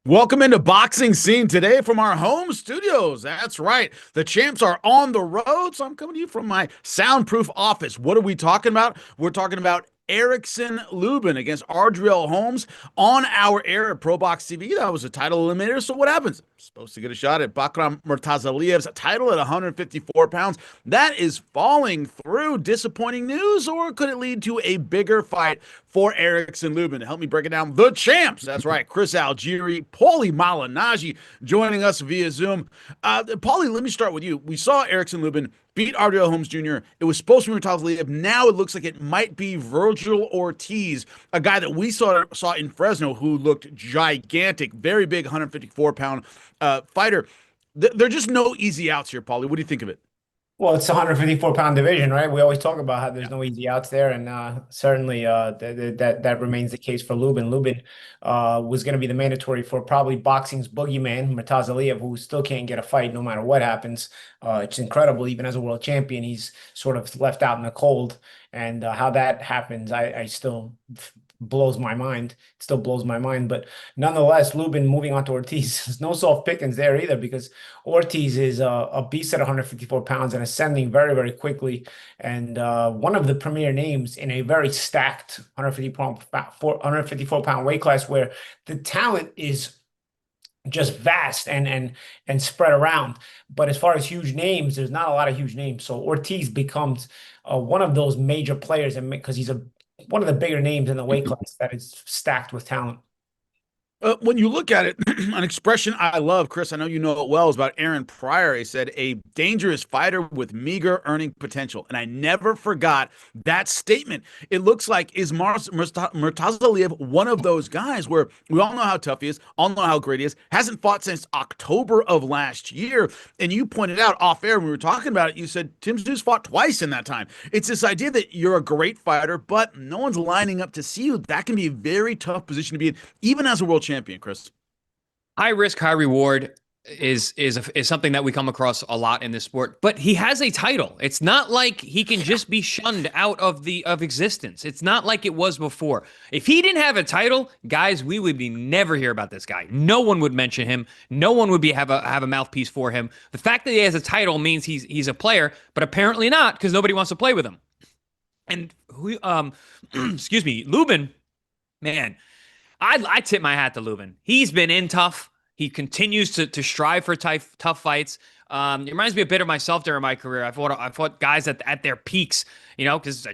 Welcome into Boxing Scene today from our home studios. That's right. The champs are on the road, so I'm coming to you from my soundproof office. What are we talking about? We're talking about Erickson Lubin against Ardriel Holmes on our air at ProBox TV. That was a title eliminator. So what happens? Supposed to get a shot at Bakhram Murtazaliev's title at 154 pounds. That is falling through. Disappointing news, or could it lead to a bigger fight for Erickson Lubin? To help me break it down, the champs. That's right. Chris Algieri, Paulie Malignaggi joining us via Zoom. Paulie, let me start with you. We saw Erickson Lubin beat Ardriel Holmes Jr. It was supposed to be Murtazaliev. Now it looks like it might be Vergil Ortiz, a guy that we saw in Fresno who looked gigantic, very big, 154-pound fighter. There are just no easy outs here, Paulie. What do you think of it? Well, it's a 154-pound division, right? We always talk about how there's no easy outs there, and certainly that remains the case for Lubin. Lubin was going to be the mandatory for probably boxing's boogeyman, Murtazaliev, who still can't get a fight no matter what happens. It's incredible, even as a world champion, he's sort of left out in the cold, and how that happens, I still blows my mind. It still blows my mind. But nonetheless, Lubin moving on to Ortiz, there's no soft pickings there either because Ortiz is a beast at 154 pounds and ascending very, very quickly. And one of the premier names in a very stacked 154 pound weight class where the talent is just vast and spread around. But as far as huge names, there's not a lot of huge names. So Ortiz becomes one of those major players, and because he's one of the bigger names in the weight class that is stacked with talent. When you look at it, an expression I love, Chris, I know you know it well, is about Aaron Pryor. He said, a dangerous fighter with meager earning potential. And I never forgot that statement. It looks like, is Murtazaliev one of those guys where we all know how tough he is, all know how great he is, hasn't fought since October of last year. And you pointed out off air when we were talking about it, you said Tim Tszyu fought twice in that time. It's this idea that you're a great fighter, but no one's lining up to see you. That can be a very tough position to be in, even as a world champion, Chris. High risk, high reward is something that we come across a lot in this sport. But he has a title. It's not like he can just be shunned out of existence. It's not like it was before. If he didn't have a title, guys, we would be never hear about this guy. No one would mention him. No one would have a mouthpiece for him. The fact that he has a title means he's a player, but apparently not because nobody wants to play with him. And excuse me, Lubin, man. I tip my hat to Lubin. He's been in tough. He continues to strive for tough fights. It reminds me a bit of myself during my career. I fought guys at their peaks, because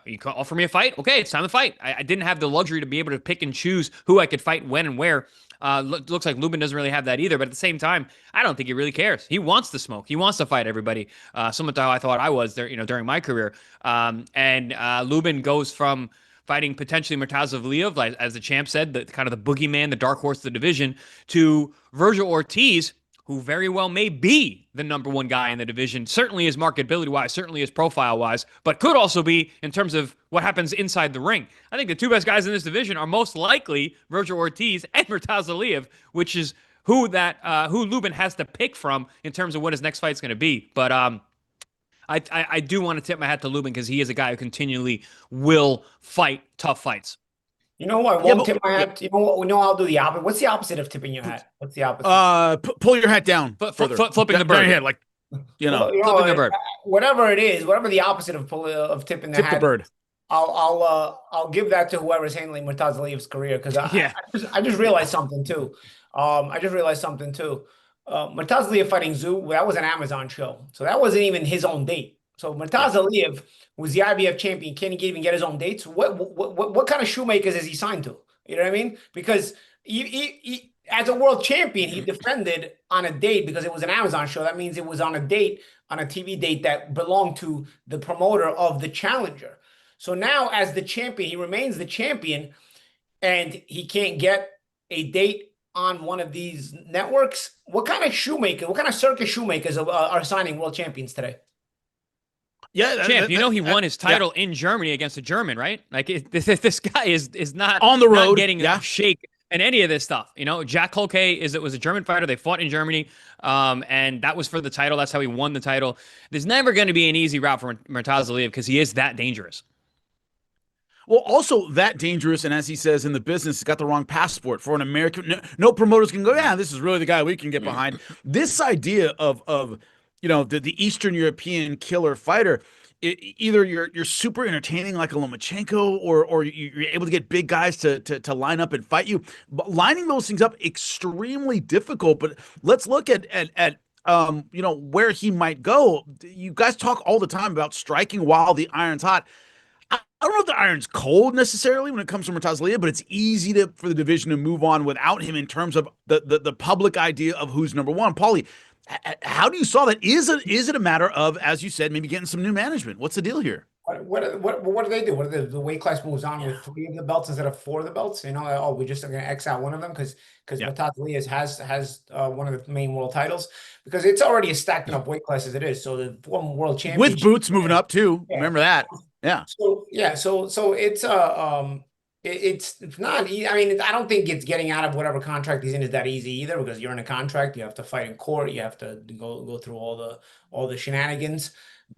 you offer me a fight. Okay, it's time to fight. I didn't have the luxury to be able to pick and choose who I could fight when and where. Looks like Lubin doesn't really have that either. But at the same time, I don't think he really cares. He wants to smoke. He wants to fight everybody. Similar to how I thought I was there, during my career. And Lubin goes from fighting potentially Murtazaliev, like, as the champ said, the kind of the boogeyman, the dark horse of the division, to Vergil Ortiz, who very well may be the number one guy in the division, certainly is marketability-wise, certainly is profile-wise, but could also be in terms of what happens inside the ring. I think the two best guys in this division are most likely Vergil Ortiz and Murtazaliev, which is who Lubin has to pick from in terms of what his next fight's going to be. But I do want to tip my hat to Lubin because he is a guy who continually will fight tough fights. You know what? I won't tip my hat. You know what? We know I'll do the opposite. What's the opposite of tipping your hat? What's the opposite? Pull your hat down further. Flipping the bird. Head, like, flipping the bird. Whatever it is, whatever the opposite of tipping the tip hat. the bird. I'll give that to whoever's handling Murtazaliev's career because I just realized something too. Murtazaliev fighting Tszyu, that was an Amazon show, so that wasn't even his own date. So Murtazaliev was the IBF champion. Can't he even get his own dates? What kind of shoemakers is he signed to? You know what I mean? Because he as a world champion, he defended on a date because it was an Amazon show. That means it was on a date, on a TV date that belonged to the promoter of the challenger. So now, as the champion, he remains the champion, and he can't get a date on one of these networks. What kind of circus shoemakers are signing world champions today? Yeah, champ. He won his title in Germany against a German, right? Like this guy is not on the road, not getting a shake and any of this stuff. Jack Holke was a German fighter. They fought in Germany, and that was for the title. That's how he won the title. There's never going to be an easy route for Murtazaliev because he is that dangerous. Well, also that dangerous, and as he says in the business, got the wrong passport for an American. No promoters can go, yeah, this is really the guy we can get behind. This idea of the Eastern European killer fighter, either you're super entertaining like a Lomachenko, or you're able to get big guys to line up and fight you. But lining those things up extremely difficult. But let's look at where he might go. You guys talk all the time about striking while the iron's hot. I don't know if the iron's cold necessarily when it comes to Murtazaliev, but it's easy for the division to move on without him in terms of the public idea of who's number one. Paulie, how do you saw that? Is it a matter of, as you said, maybe getting some new management? What's the deal here? What do they do? What do the weight class moves on with 3 of the belts instead of 4 of the belts? Oh, we're just going to X out one of them because Murtazaliev has one of the main world titles, because it's already a stacked enough weight class as it is. So the former world champion with Boots moving up too. Yeah. Remember that? Yeah. So it's it's not. I mean, I don't think it's getting out of whatever contract he's in is that easy either, because you're in a contract. You have to fight in court. You have to go through all the shenanigans.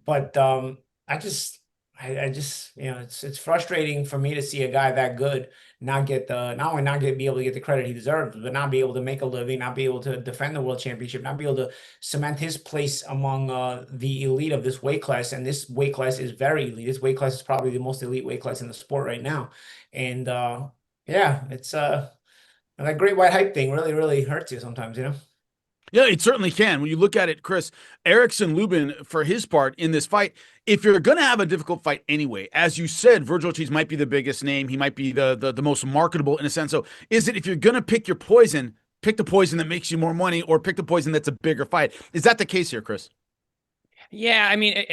But I just it's frustrating for me to see a guy that good not be able to get the credit he deserves, but not be able to make a living, not be able to defend the world championship, not be able to cement his place among the elite of this weight class. And this weight class is very elite. This weight class is probably the most elite weight class in the sport right now. And it's that great white hype thing really hurts you sometimes, Yeah, it certainly can. When you look at it, Chris, Erickson Lubin, for his part in this fight, if you're going to have a difficult fight anyway, as you said, Vergil Ortiz might be the biggest name. He might be the most marketable in a sense. So is it, if you're going to pick your poison, pick the poison that makes you more money, or pick the poison that's a bigger fight? Is that the case here, Chris? Yeah, I mean,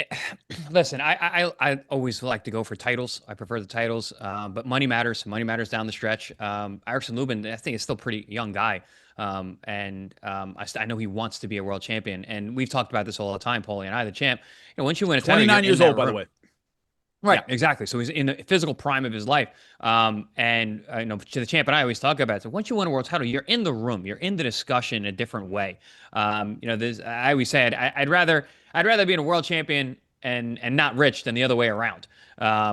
listen, I always like to go for titles. I prefer the titles, but money matters. Money matters down the stretch. Erickson Lubin, I think, is still a pretty young guy. I know he wants to be a world champion. And we've talked about this all the time, Paulie and I, the champ. Once you win a title, 29 years old, by the way. Right, yeah, exactly. So he's in the physical prime of his life. To the champ and I always talk about it. So once you win a world title, you're in the room, you're in the discussion in a different way. I always say I'd rather be a world champion and not rich than the other way around.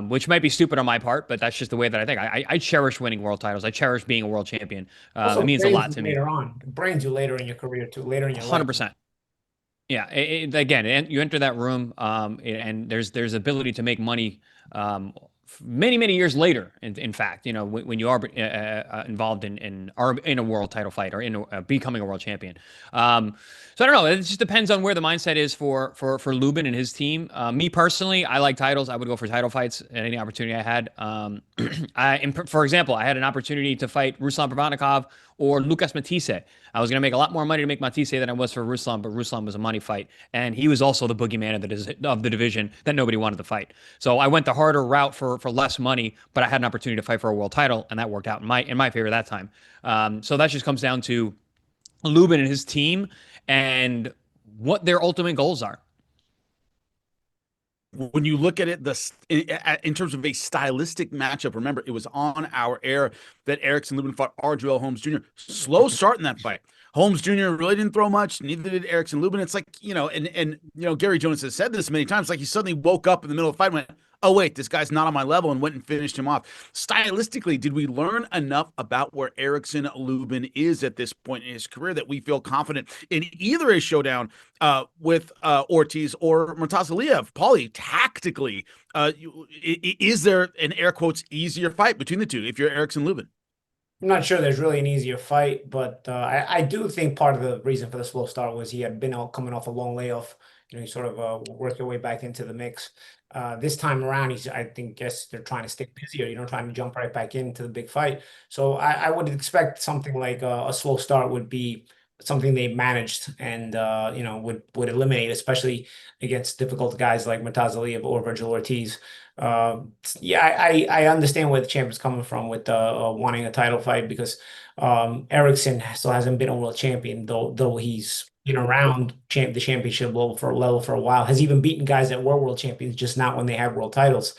Which might be stupid on my part, but that's just the way that I think. I cherish winning world titles. I cherish being a world champion. It means a lot to me. Later on, it brings you later in your career too. Later in your 100%. Yeah, again, you enter that room, and there's ability to make money many years later. In fact, when you are involved in a world title fight or in becoming a world champion. So I don't know. It just depends on where the mindset is for Lubin and his team. Me personally, I like titles. I would go for title fights at any opportunity I had. For example, I had an opportunity to fight Ruslan Provodnikov or Lucas Matisse. I was going to make a lot more money to make Matisse than I was for Ruslan, but Ruslan was a money fight. And he was also the boogeyman of the division that nobody wanted to fight. So I went the harder route for less money, but I had an opportunity to fight for a world title, and that worked out in my favor that time. So that just comes down to Lubin and his team and what their ultimate goals are. When you look at it, in terms of a stylistic matchup, remember, it was on our air that Erickson Lubin fought Arjuel Holmes Jr. Slow start in that fight. Holmes Jr. really didn't throw much, neither did Erickson Lubin. It's like, Gary Jones has said this many times, like he suddenly woke up in the middle of the fight and went, oh, wait, this guy's not on my level, and went and finished him off. Stylistically, did we learn enough about where Erickson Lubin is at this point in his career that we feel confident in either a showdown with Ortiz or Murtazaliev? Paulie, tactically, is there an air quotes easier fight between the two if you're Erickson Lubin? I'm not sure there's really an easier fight, but I do think part of the reason for the slow start was he had been coming off a long layoff. You sort of work your way back into the mix. This time around, guess they're trying to stick busier, trying to jump right back into the big fight. So I would expect something like a slow start would be something they managed and would eliminate, especially against difficult guys like Murtazaliev or Vergil Ortiz. I understand where the champ is coming from with wanting a title fight, because Erickson still hasn't been a world champion, though he's been around the championship level for a while, has even beaten guys that were world champions, just not when they had world titles.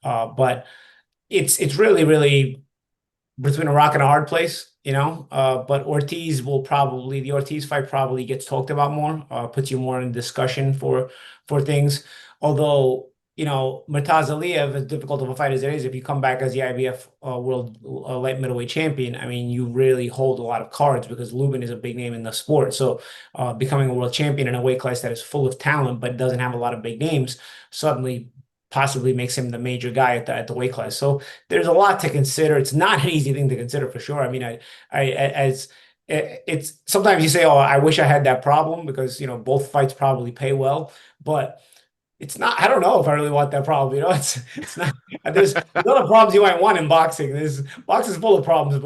But it's really between a rock and a hard place, but the Ortiz fight probably gets talked about more, puts you more in discussion for things. Although Murtazaliev, as difficult of a fight as it is, if you come back as the IBF world light middleweight champion, I mean, you really hold a lot of cards because Lubin is a big name in the sport. So becoming a world champion in a weight class that is full of talent but doesn't have a lot of big names suddenly possibly makes him the major guy at the weight class. So there's a lot to consider. It's not an easy thing to consider for sure. I mean, it's sometimes you say, "Oh, I wish I had that problem," because both fights probably pay well, but it's not. I don't know if I really want that problem. It's not. There's other problems you might want in boxing. Boxing's full of problems,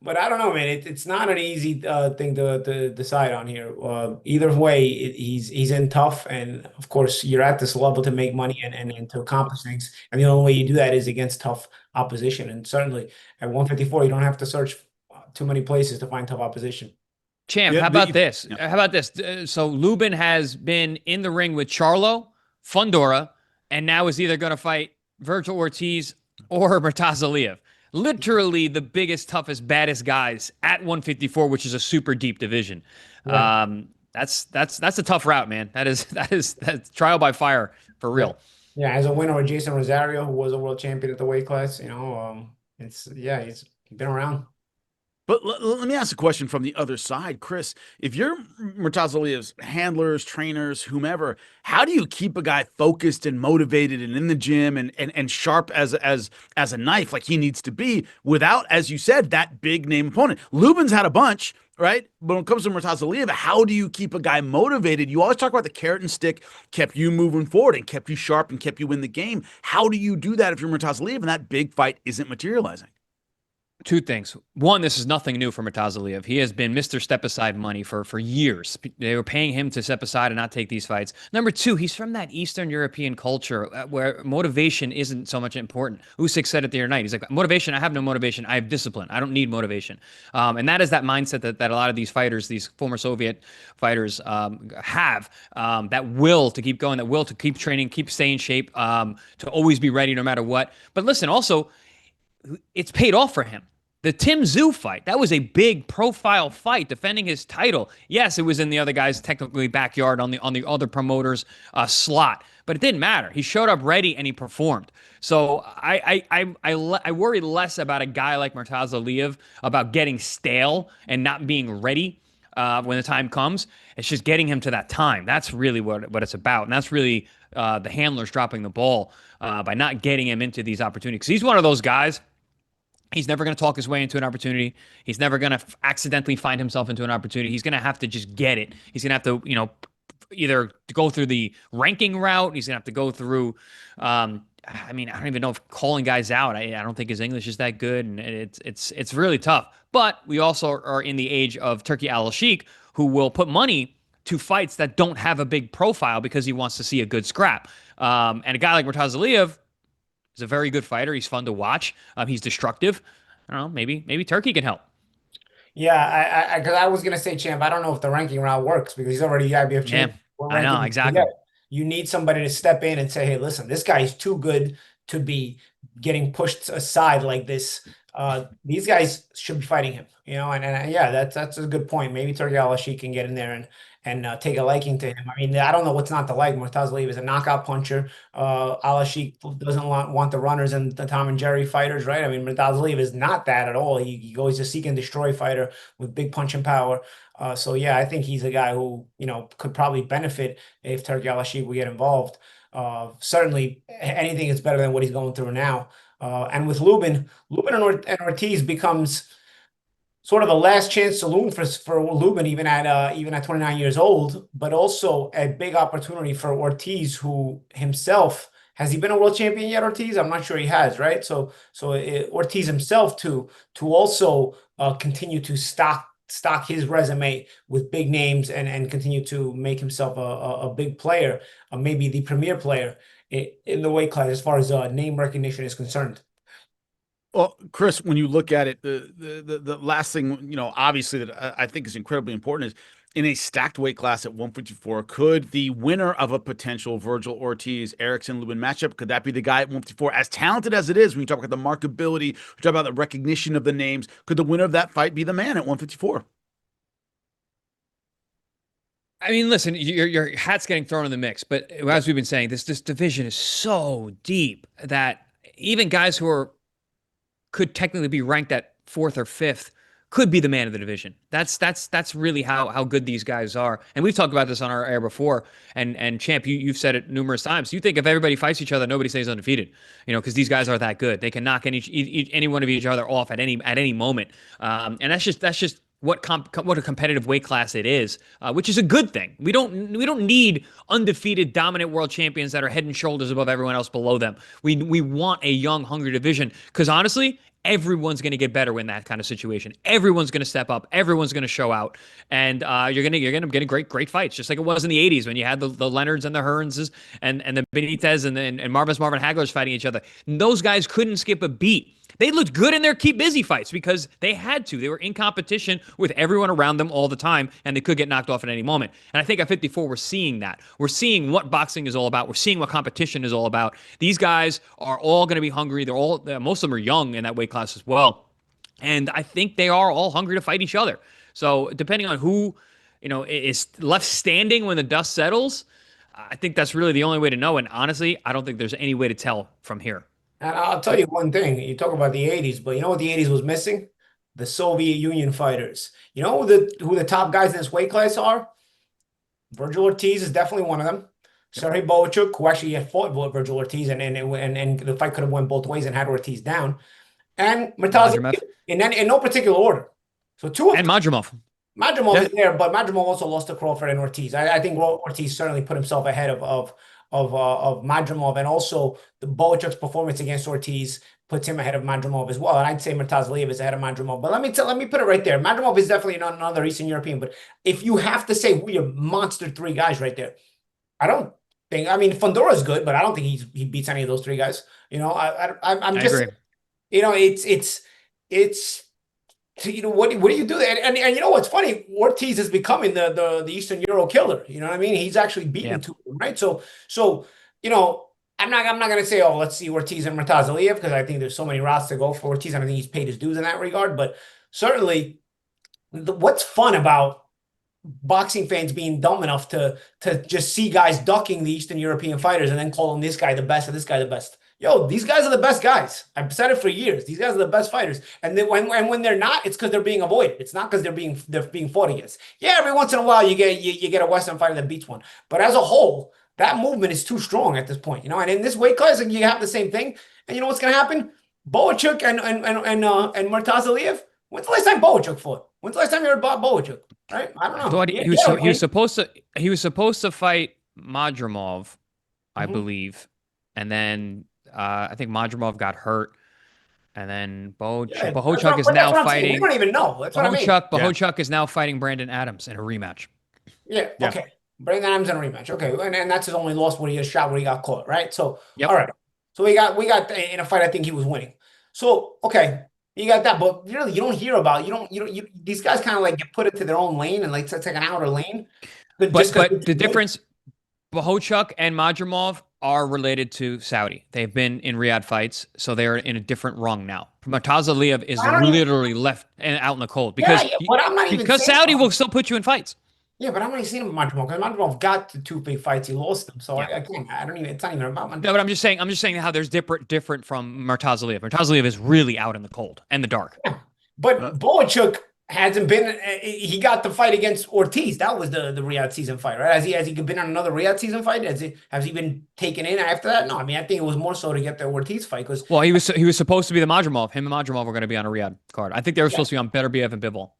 but I don't know, man. It's not an easy thing to decide on here. Either way, he's in tough, and of course, you're at this level to make money and to accomplish things. And the only way you do that is against tough opposition. And certainly at 154, you don't have to search too many places to find tough opposition. Champ, Yeah, how about this? yeah. How about this? So Lubin has been in the ring with Charlo, Fundora, and now is either going to fight Vergil Ortiz or Murtazaliev. Literally the biggest, toughest, baddest guys at 154, which is a super deep division. Right. That's a tough route, man. That's trial by fire for real. Yeah, as a winner with Jason Rosario, who was a world champion at the weight class, he's been around. But let me ask a question from the other side, Chris. If you're Murtazaliev's handlers, trainers, whomever, how do you keep a guy focused and motivated and in the gym and sharp as a knife like he needs to be without, as you said, that big name opponent? Lubin's had a bunch, right? But when it comes to Murtazaliev, how do you keep a guy motivated? You always talk about the carrot and stick kept you moving forward and kept you sharp and kept you in the game. How do you do that if you're Murtazaliev and that big fight isn't materializing? Two things. One, this is nothing new for Murtazaliev. He has been Mr. Step Aside money for years. They were paying him to step aside and not take these fights. Number two, he's from that Eastern European culture where motivation isn't so much important. Usyk said it the other night. He's like, motivation, I have no motivation. I have discipline. I don't need motivation. And that is that mindset that a lot of these fighters, these former Soviet fighters have, that will to keep going, that will to keep training, keep staying in shape, to always be ready no matter what. But listen, also, it's paid off for him. The Tim Tszyu fight, that was a big profile fight defending his title. Yes, it was in the other guy's technically backyard on the other promoter's slot, but it didn't matter. He showed up ready and he performed. So I worry less about a guy like Murtazaliev about getting stale and not being ready when the time comes. It's just getting him to that time. That's really what it's about, and that's really the handlers dropping the ball by not getting him into these opportunities. 'Cause he's one of those guys. He's never going to talk his way into an opportunity. He's never going to accidentally find himself into an opportunity. He's going to have to just get it. He's going to have to, either go through the ranking route. He's going to have to go through, I don't even know if calling guys out. I don't think his English is that good, and it's really tough. But we also are in the age of Turki Al-Sheikh, who will put money to fights that don't have a big profile because he wants to see a good scrap. And a guy like Murtazaliev, he's a very good fighter. He's fun to watch. He's destructive. I don't know. Maybe Turkey can help. Yeah, because I was gonna say, champ. I don't know if the ranking route works because he's already the IBF champ. I know exactly. You need somebody to step in and say, "Hey, listen, this guy's too good to be getting pushed aside like this. These guys should be fighting him." And yeah, that's a good point. Maybe Turki Al-Sheikh can get in there and take a liking to him. I mean, I don't know what's not to like. Murtazaliev is a knockout puncher. Al-Sheikh doesn't want the runners and the Tom and Jerry fighters, right? I mean, Murtazaliev is not that at all. He goes to seek and destroy fighter with big punching power. So yeah, I think he's a guy who could probably benefit if Turki Al-Sheikh would get involved. Certainly, anything is better than what he's going through now. And with Lubin and Ortiz becomes sort of a last chance saloon for Lubin, even at 29 years old, but also a big opportunity for Ortiz, who himself has he been a world champion yet? Ortiz, I'm not sure he has, right? So Ortiz himself to also continue to stock his resume with big names and continue to make himself a big player, maybe the premier player in the weight class as far as name recognition is concerned. Well, Chris, when you look at it, the last thing, obviously that I think is incredibly important is in a stacked weight class at 154, could the winner of a potential Vergil Ortiz, Erickson Lubin matchup, could that be the guy at 154? As talented as it is, when you talk about the markability, we talk about the recognition of the names, could the winner of that fight be the man at 154? I mean, listen, your hat's getting thrown in the mix, but as we've been saying, this division is so deep that even guys who could technically be ranked at fourth or fifth could be the man of the division. That's really how good these guys are. And we've talked about this on our air before. And Champ, you've said it numerous times. You think if everybody fights each other, nobody stays undefeated. Because these guys are that good. They can knock any one of each other off at any moment. And that's just what a competitive weight class it is, which is a good thing. We don't need undefeated, dominant world champions that are head and shoulders above everyone else below them. We want a young, hungry division because honestly, everyone's going to get better in that kind of situation. Everyone's going to step up. Everyone's going to show out, and you're going to get great fights, just like it was in the '80s when you had the Leonards and the Hearnses and the Benitez and Marvin Haglers fighting each other. And those guys couldn't skip a beat. They looked good in their keep busy fights because they had to. They were in competition with everyone around them all the time, and they could get knocked off at any moment. And I think at 54, we're seeing that. We're seeing what boxing is all about. We're seeing what competition is all about. These guys are all going to be hungry. Most of them are young in that weight class as well. And I think they are all hungry to fight each other. So depending on who, is left standing when the dust settles, I think that's really the only way to know. And honestly, I don't think there's any way to tell from here. And I'll tell you one thing. You talk about the 80s, but you know what the 80s was missing? The Soviet Union fighters. You know who the top guys in this weight class are? Vergil Ortiz is definitely one of them. Sergey Bohachuk, who actually had fought Vergil Ortiz, and the fight could have went both ways and had Ortiz down. And Murtazaliev, in no particular order. So two of and Madrimov. Madrimov is there, but Madrimov also lost to Crawford and Ortiz. I think Ortiz certainly put himself ahead of Madrimov, and also the Bohachuk's performance against Ortiz puts him ahead of Madrimov as well. And I'd say Murtazaliev is ahead of Madrimov. But let me put it right there. Madrimov is definitely not another Eastern European. But if you have to say who your monster three guys right there, I don't think. I mean, Fundora is good, but I don't think he beats any of those three guys. I'm just agree. It's. What do you do there? And you know what's funny? Ortiz is becoming the Eastern Euro killer. You know what I mean? He's actually beaten two of them, right? So I'm not gonna say, oh, let's see Ortiz and Murtazaliev, because I think there's so many routes to go for Ortiz, and I think he's paid his dues in that regard. But certainly, what's fun about boxing fans being dumb enough to just see guys ducking the Eastern European fighters and then calling this guy the best and this guy the best. Yo, these guys are the best guys. I've said it for years. These guys are the best fighters. And then when they're not, it's because they're being avoided. It's not because they're being fought against. Yeah, every once in a while you get a Western fighter that beats one. But as a whole, that movement is too strong at this point. And in this weight class, you have the same thing. And you know what's gonna happen? Bohachuk and Murtazaliev. When's the last time Bohachuk fought? When's the last time you heard about Bohachuk? Right? I don't know. I thought he was supposed to fight Madrimov, I believe, and then I think Madrimov got hurt, and then Bohachuk is now fighting. We don't even know. That's what I mean. Bohachuk is now fighting Brandon Adams in a rematch. Yeah. Okay. Brandon Adams in a rematch. Okay, and that's his only loss where he got shot, where he got caught. Right. So all right. So we got in a fight. I think he was winning. So okay. You got that, but really, you don't hear about these guys kind of like get put into their own lane and like it's like an outer lane. But the difference, Bohachuk and Madrimov are related to Saudi. They've been in Riyadh fights, so they're in a different rung now. Murtazaliev is literally left and out in the cold because Saudi will still put you in fights. Yeah, but I'm not seeing him with Madrimov because Madrimov got the two big fights, he lost them. So I don't even. It's not even about Madrimov. No, but I'm just saying how there's different from Murtazaliev. Murtazaliev is really out in the cold and the dark. Yeah. But Bohachuk hasn't been. He got the fight against Ortiz. That was the Riyadh season fight, right? Has he been on another Riyadh season fight? Has he been taken in after that? No, I mean I think it was more so to get the Ortiz fight because. Well, he was supposed to be the Madrimov. Him and Madrimov were going to be on a Riyadh card. I think they were supposed to be on Beterbiev and Bivol.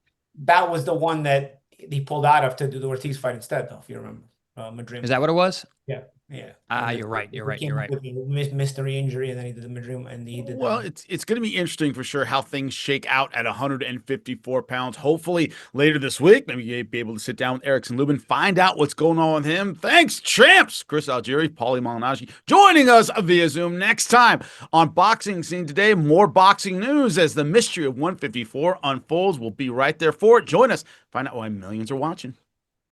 That was the one that he pulled out of to do the Ortiz fight instead, though, if you remember. Madrid. Is that what it was? Yeah. You're right. You're right. With the mystery injury, and then he did the Madrid, and he did. Well, it's going to be interesting for sure how things shake out at 154 pounds. Hopefully later this week, maybe you'll be able to sit down with Erickson Lubin, find out what's going on with him. Thanks, champs. Chris Algieri, Paulie Malignaggi joining us via Zoom. Next time on Boxing Scene Today, more boxing news as the mystery of 154 unfolds. We'll be right there for it. Join us. Find out why millions are watching.